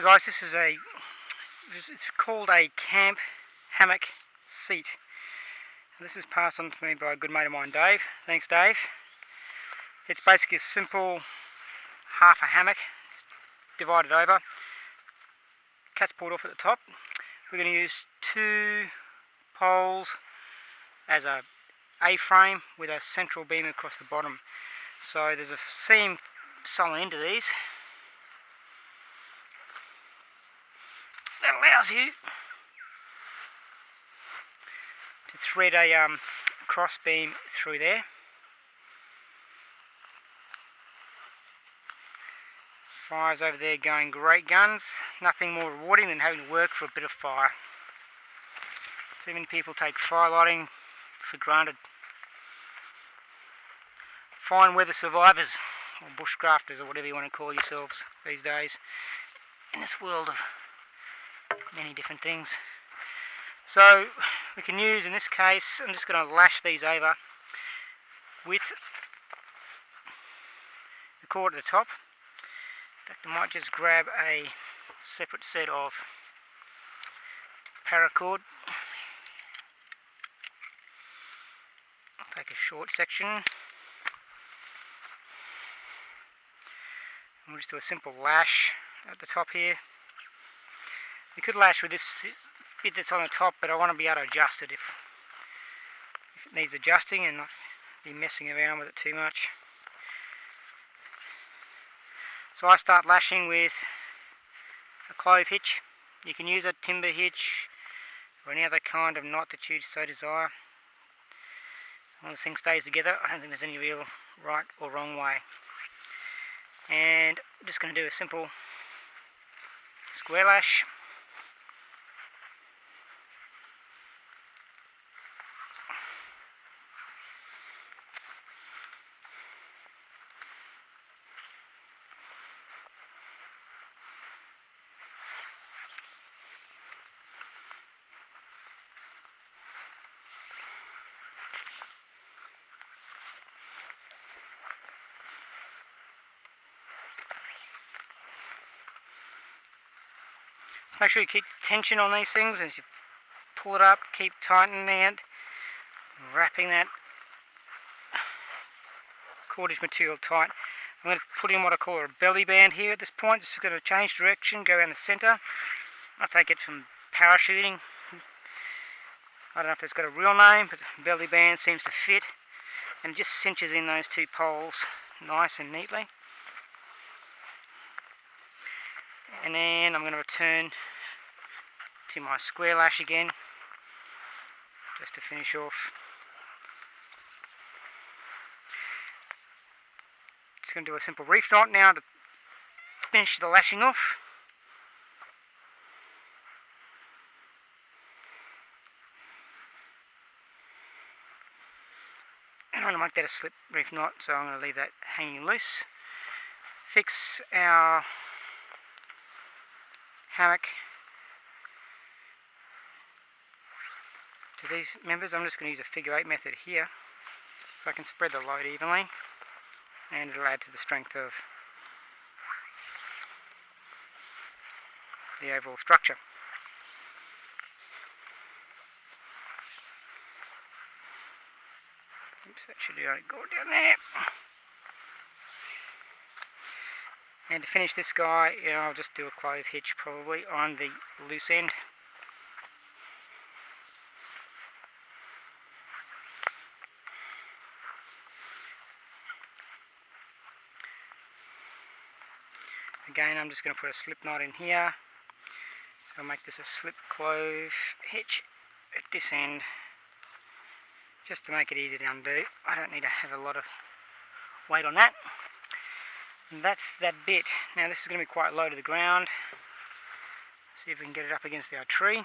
guys, it's called a camp hammock seat. This is passed on to me by a good mate of mine, Dave. Thanks, Dave. It's basically a simple half a hammock divided over. Cat's pulled off at the top. We're going to use 2 poles as a A-frame with a central beam across the bottom. So there's a seam sewn into these that allows you to thread a cross beam through there. Fire's over there going great guns. Nothing more rewarding than having to work for a bit of fire. Too many people take fire lighting for granted. Fine weather survivors, or bushcrafters, or whatever you want to call yourselves these days, in this world of many different things. So we can use, in this case, I'm just going to lash these over with the cord at the top. In fact, I might just grab a separate set of paracord. I'll take a short section. And we'll just do a simple lash at the top here. We could lash with this bit that's on the top, but I want to be able to adjust it if it needs adjusting and not be messing around with it too much. So I start lashing with a clove hitch. You can use a timber hitch or any other kind of knot that you so desire. As long as the thing stays together, I don't think there's any real right or wrong way. And I'm just going to do a simple square lash. Make sure you keep tension on these things as you pull it up, keep tightening it, wrapping that cordage material tight. I'm going to put in what I call a belly band here at this point. This is going to change direction, go around the centre. I take it from parachuting. I don't know if it's got a real name, but belly band seems to fit. And it just cinches in those 2 poles nice and neatly. And then I'm going to return to my square lash again, just to finish off. Just going to do a simple reef knot now to finish the lashing off. And I'm going to make that a slip reef knot, so I'm going to leave that hanging loose. Fix our hammock to these members. I'm just going to use a figure 8 method here so I can spread the load evenly and it'll add to the strength of the overall structure. Oops, that should go down there. And to finish this guy, I'll just do a clove hitch probably on the loose end. Again, I'm just going to put a slip knot in here. So I'll make this a slip clove hitch at this end, just to make it easy to undo. I don't need to have a lot of weight on that. And that's that bit. Now this is going to be quite low to the ground. See if we can get it up against our tree.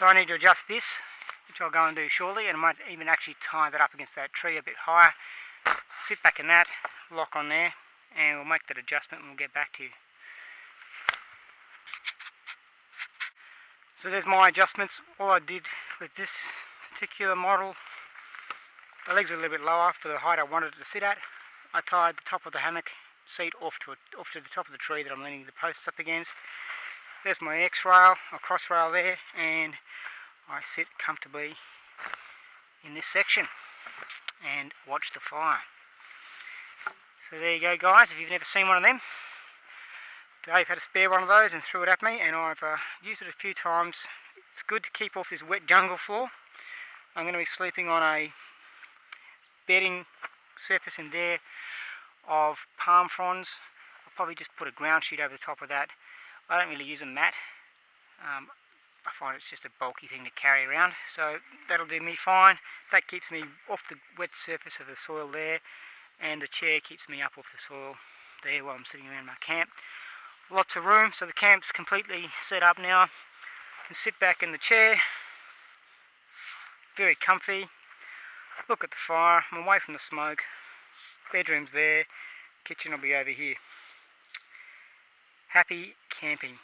So I need to adjust this, which I'll go and do shortly, and I might even actually tie that up against that tree a bit higher. Sit back in that, lock on there, and we'll make that adjustment and we'll get back to you. So there's my adjustments. All I did with this particular model, the legs are a little bit lower for the height I wanted it to sit at. I tied the top of the hammock seat off to the top of the tree that I'm leaning the posts up against. There's my X-rail, or cross rail there, and I sit comfortably in this section and watch the fire. So there you go, guys. If you've never seen one of them, Dave had a spare one of those and threw it at me, and I've used it a few times. It's good to keep off this wet jungle floor. I'm going to be sleeping on a bedding surface in there of palm fronds. I'll probably just put a ground sheet over the top of that. I don't really use a mat. I find it's just a bulky thing to carry around, so that'll do me fine. That keeps me off the wet surface of the soil there, and the chair keeps me up off the soil there while I'm sitting around my camp. Lots of room, so the camp's completely set up now. I can sit back in the chair, very comfy, look at the fire. I'm away from the smoke. Bedroom's there, kitchen will be over here. Happy camping.